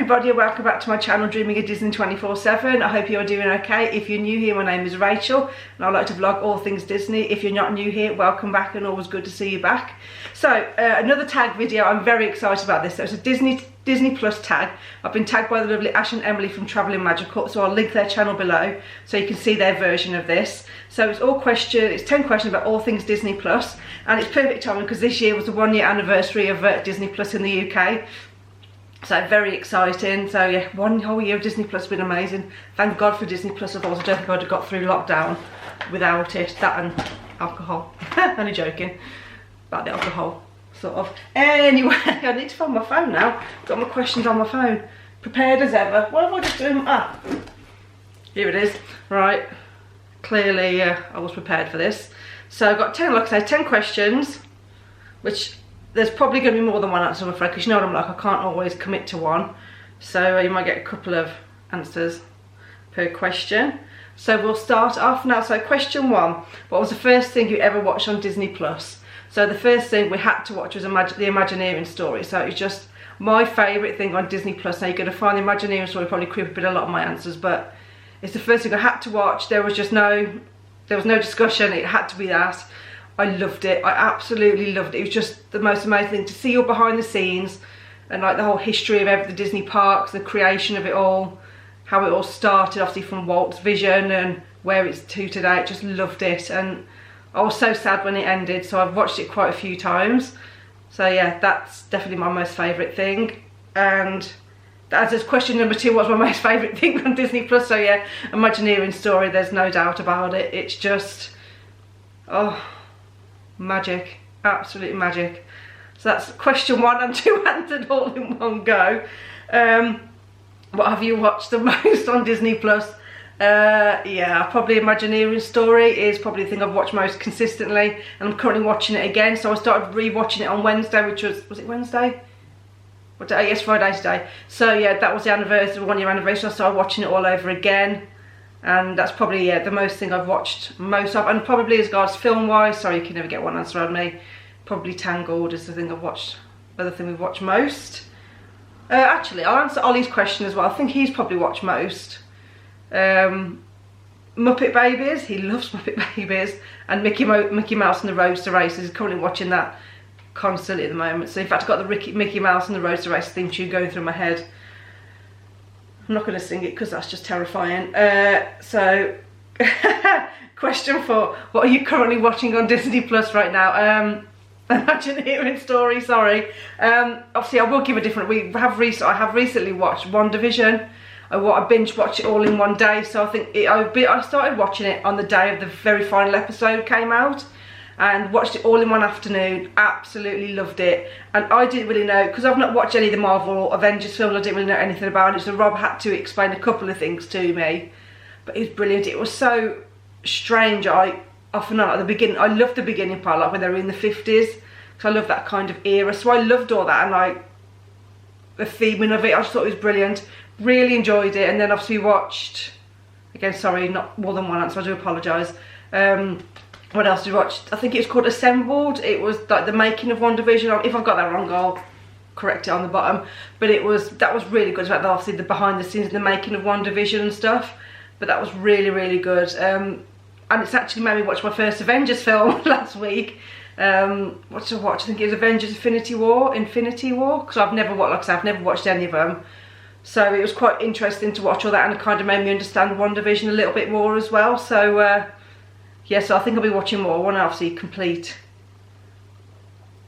everybody, and welcome back to my channel Dreaming of Disney 24/7. I hope you're doing okay. If you're new here, my name is Rachel and I like to vlog all things Disney. If you're not new here, welcome back and always good to see you back. So another tag video. I'm very excited about this. So it's a Disney Plus tag. I've been tagged by the lovely Ash and Emily from Travelling Magical, so I'll link their channel below so you can see their version of this. So it's 10 questions about all things Disney Plus, and it's perfect timing because this year was the 1 year anniversary of Disney Plus in the UK. So very exciting. So yeah, 1 whole year of Disney Plus has been amazing. Thank God for Disney Plus. Otherwise I don't think I'd have got through lockdown without it. That and alcohol. Only joking about the alcohol, sort of. Anyway, I need to find my phone now. Got my questions on my phone. Prepared as ever. What have I just done? Ah, here it is. Right. Clearly I was prepared for this. So I've got 10, like I say, 10 questions, which there's probably going to be more than one answer, I'm afraid, because you know what I'm like, I can't always commit to one. So you might get a couple of answers per question. So we'll start off now. So question 1, what was the first thing you ever watched on Disney Plus? So the first thing we had to watch was the Imagineering story. So it's just my favourite thing on Disney Plus. Now you're going to find the Imagineering story probably creep up in a lot of my answers, but it's the first thing I had to watch. There was no discussion, it had to be that. I loved it. I absolutely loved it. It was just the most amazing thing to see all behind the scenes and like the whole history of the Disney parks, the creation of it all, how it all started obviously from Walt's vision and where it's to today. Just loved it, and I was so sad when it ended, so I've watched it quite a few times. So yeah, that's definitely my most favourite thing. And as question number 2, what's my most favourite thing on Disney Plus? So yeah, Imagineering story, there's no doubt about it. It's just, oh, magic, absolute magic. So that's question 1 and 2 answered all in one go. What have you watched the most on Disney Plus? Yeah, probably Imagineering story is probably the thing I've watched most consistently, and I'm currently watching it again. So I started re-watching it on Wednesday, which was it Wednesday? What day? Yes, Friday today. So yeah, that was the anniversary, 1 year anniversary. I started watching it all over again. And that's probably, yeah, the most thing I've watched most of. And probably as regards film-wise, sorry, you can never get one answer out of me. Probably Tangled is the thing I've watched, other thing we've watched most. Actually, I'll answer Ollie's question as well. I think he's probably watched most. Muppet Babies, he loves Muppet Babies. And Mickey Mouse and the Roads to Races. He's currently watching that constantly at the moment. So in fact, I've got the Mickey Mouse and the Roads to Races theme tune going through my head. I'm not going to sing it because that's just terrifying. So, question 4. What are you currently watching on Disney Plus right now? Imagineering story, sorry. Obviously, I will give a different... I have recently watched WandaVision. I binge watched it all in one day. So I think I started watching it on the day of the very final episode came out. And watched it all in one afternoon. Absolutely loved it. And I didn't really know, because I've not watched any of the Marvel or Avengers films, I didn't really know anything about it, so Rob had to explain a couple of things to me. But it was brilliant. It was so strange. I often at the beginning, I loved the beginning part, like when they were in the 50s, because I love that kind of era. So I loved all that, and like the theming of it, I just thought it was brilliant. Really enjoyed it. And then obviously watched, again, sorry, not more than one answer, I do apologise. What else did we watch? I think it was called Assembled. It was like the making of WandaVision. If I've got that wrong, I'll correct it on the bottom. But that was really good. It's like obviously the behind the scenes, the making of WandaVision and stuff. But that was really, really good. And it's actually made me watch my first Avengers film last week. What did I watch? I think it was Avengers Infinity War. Because I've never watched, like I said, I've never watched any of them. So it was quite interesting to watch all that, and it kind of made me understand WandaVision a little bit more as well. So yeah, so I think I'll be watching more. I want to obviously complete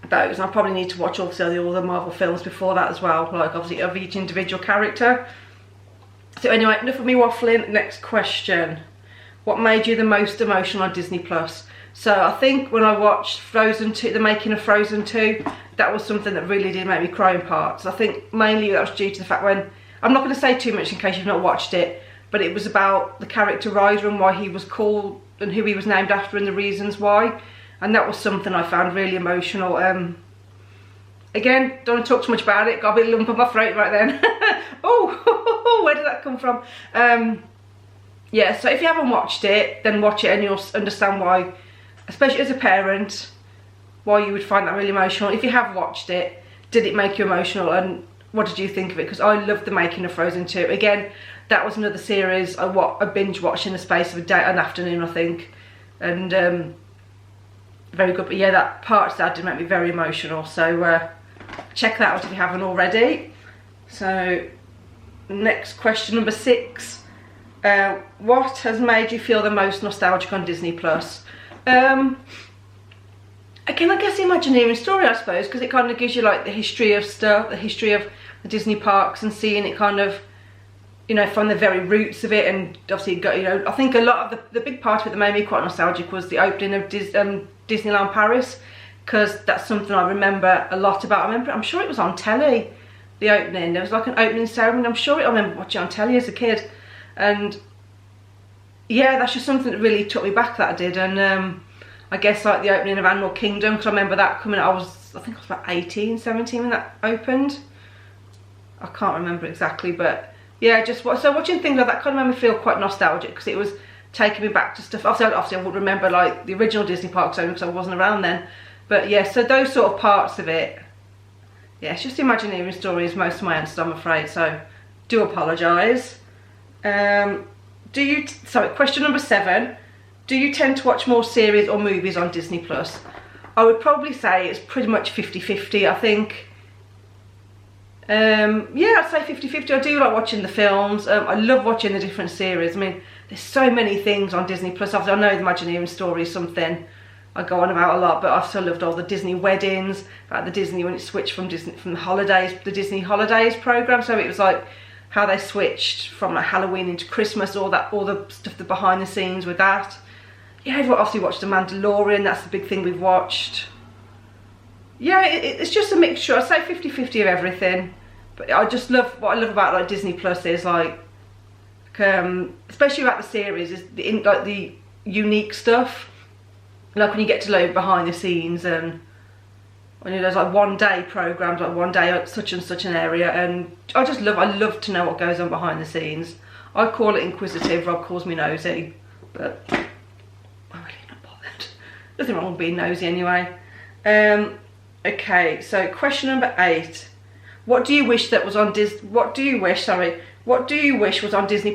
those, and I probably need to watch also all the Marvel films before that as well, like obviously of each individual character. So anyway, enough of me waffling. Next question. What made you the most emotional on Disney Plus? So I think when I watched Frozen 2, the making of Frozen 2, that was something that really did make me cry in parts. I think mainly that was due to the fact when, I'm not going to say too much in case you've not watched it, but it was about the character Ryder and why he was called and who he was named after and the reasons why, and that was something I found really emotional. Again, don't want to talk too much about it, got a bit lump in my throat right then. Oh, where did that come from? Yeah, so if you haven't watched it, then watch it and you'll understand why, especially as a parent, why you would find that really emotional. If you have watched it, did it make you emotional? And what did you think of it? Because I loved the making of Frozen 2. Again, that was another series I binge watched in the space of an afternoon, I think. And very good. But yeah, that part that did make me very emotional. So check that out if you haven't already. So next question, number 6. What has made you feel the most nostalgic on Disney Plus? Again, I guess the Imagineering story, I suppose, because it kind of gives you like the history of stuff, the history of the Disney parks, and seeing it kind of, you know, from the very roots of it. And obviously, you know, I think a lot of the big part of it that made me quite nostalgic was the opening of Disneyland Paris, because that's something I remember a lot about. I'm sure it was on telly, the opening. There was like an opening ceremony. I remember watching it on telly as a kid, and yeah, that's just something that really took me back. That did. And I guess like the opening of Animal Kingdom, because I remember that coming. I think I was about 18, 17 when that opened. I can't remember exactly, but yeah, so watching things like that kind of made me feel quite nostalgic, because it was taking me back to stuff. Obviously I would remember like the original Disney parks only because I wasn't around then. But yeah, so those sort of parts of it. Yeah, it's just Imagineering stories, most of my answers, I'm afraid. So do apologise. Question number 7. Do you tend to watch more series or movies on Disney Plus? I would probably say it's pretty much 50-50, I think. Yeah, I'd say 50-50. I do like watching the films. I love watching the different series. I mean, there's so many things on Disney Plus. Obviously, I know the Imagineering story is something I go on about a lot, but I've still loved all the Disney weddings, about the Disney when it switched from the holidays, the Disney holidays program. So it was like how they switched from like Halloween into Christmas, all the stuff, the behind the scenes with that. Yeah, I've obviously watched The Mandalorian. That's the big thing we've watched. Yeah, it's just a mixture. I'd say 50-50 of everything. But I just love, what I love about like Disney Plus is like, especially about the series, is the unique stuff. Like when you get to load behind the scenes, and when there's like one-day programs, like one day at such and such an area, and I love to know what goes on behind the scenes. I call it inquisitive. Rob calls me nosy, but I'm really not bothered. Nothing wrong with being nosy anyway. Okay, so question number 8. What do you wish was on Disney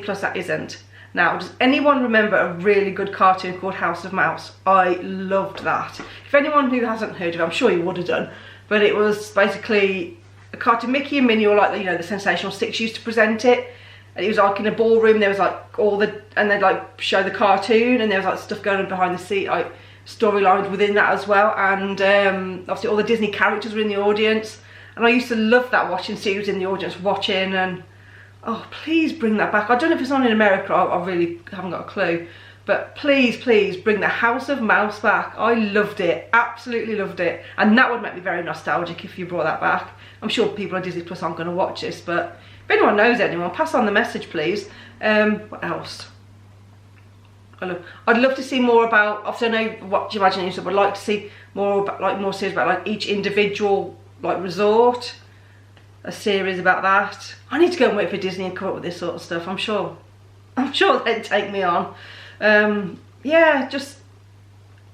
Plus that isn't? Now, does anyone remember a really good cartoon called House of Mouse? I loved that. If anyone who hasn't heard of it, I'm sure you would have done, but it was basically a cartoon. Mickey and Minnie, or like, you know, the Sensational Six used to present it. And it was like in a ballroom, there was like and they'd like show the cartoon, and there was like stuff going on behind the scene, like storylines within that as well. And obviously all the Disney characters were in the audience. And I used to love that, watching series in the audience, watching, and oh, please bring that back. I don't know if it's on in America, I really haven't got a clue. But please, please bring the House of Mouse back. I loved it, absolutely loved it. And that would make me very nostalgic if you brought that back. I'm sure people on Disney Plus aren't going to watch this, but if anyone knows anyone, pass on the message, please. What else? I'd love to see more about, obviously I know what you imagine, so I'd like to see more about, like, more series about like each individual like resort, a series about that. I need to go and wait for Disney and come up with this sort of stuff. I'm sure they'd take me on. Yeah, just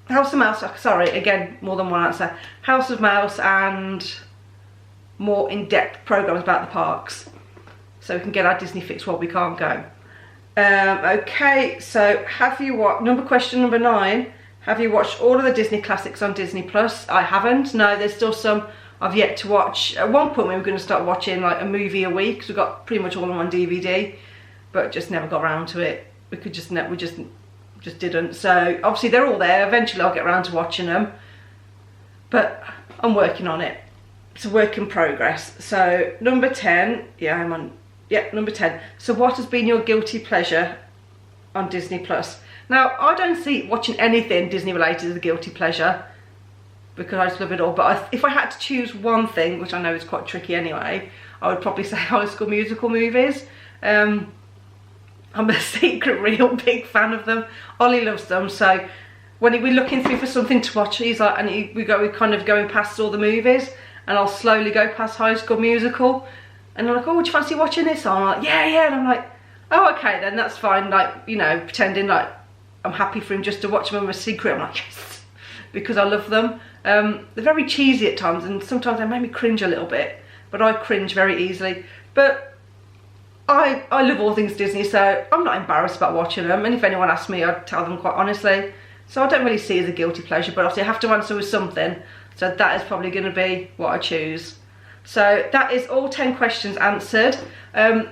House of Mouse. Sorry, again, more than one answer. House of Mouse, and more in-depth programs about the parks, so we can get our Disney fix while we can't go. Okay, so question number 9. Have you watched all of the Disney classics on Disney Plus? I haven't. No, there's still some I've yet to watch. At one point we were going to start watching like a movie a week, because we got pretty much all of them on DVD, but just never got around to it. We just didn't. So obviously they're all there. Eventually I'll get around to watching them, but I'm working on it. It's a work in progress. So number 10, number 10. So what has been your guilty pleasure on Disney Plus? Now, I don't see watching anything Disney related as a guilty pleasure, because I just love it all. But if I had to choose one thing, which I know is quite tricky anyway, I would probably say High School Musical movies. I'm a secret real big fan of them. Ollie loves them, so when we're looking through for something to watch, he's like, and we're kind of going past all the movies, and I'll slowly go past High School Musical, and I'm like, oh, would you fancy watching this? And I'm like, yeah, and I'm like, oh, okay, then that's fine. Like, you know, pretending like I'm happy for him just to watch them in a secret. I'm like, yes, because I love them. They're very cheesy at times, and sometimes they make me cringe a little bit. but I cringe very easily. But I love all things Disney, so I'm not embarrassed about watching them, and if anyone asks me, I'd tell them quite honestly. So I don't really see it as a guilty pleasure, but obviously I have to answer with something, so that is probably going to be what I choose. So that is all 10 questions answered. That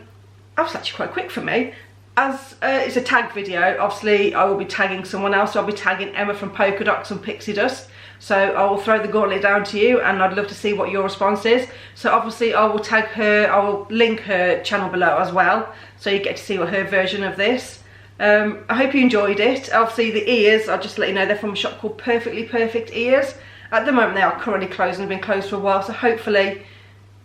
was actually quite quick for me. As it's a tag video, obviously I will be tagging someone else. So I'll be tagging Emma from Polka Dots and Pixie Dust. So I will throw the gauntlet down to you, and I'd love to see what your response is. So obviously I will tag her, I will link her channel below as well, so you get to see what her version of this. I hope you enjoyed it. Obviously the ears, I'll just let you know, they're from a shop called Perfectly Perfect Ears. At the moment they are currently closed and have been closed for a while, so hopefully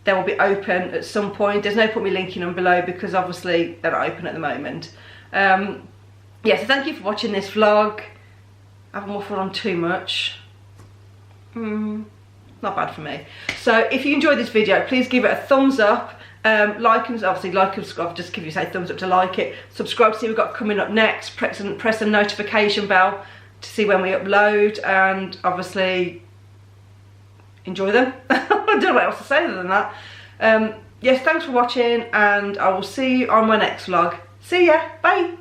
they will be open at some point. There's no point me linking them below because obviously they're not open at the moment. Yeah, so thank you for watching this vlog. I haven't waffled on too much. Not bad for me. So if you enjoyed this video, please give it a thumbs up. Like and obviously like and subscribe. Just give you a thumbs up to like it. Subscribe to see what we've got coming up next. Press the notification bell to see when we upload, and obviously enjoy them. I don't know what else to say other than that. Yes, thanks for watching, and I will see you on my next vlog. See ya, bye.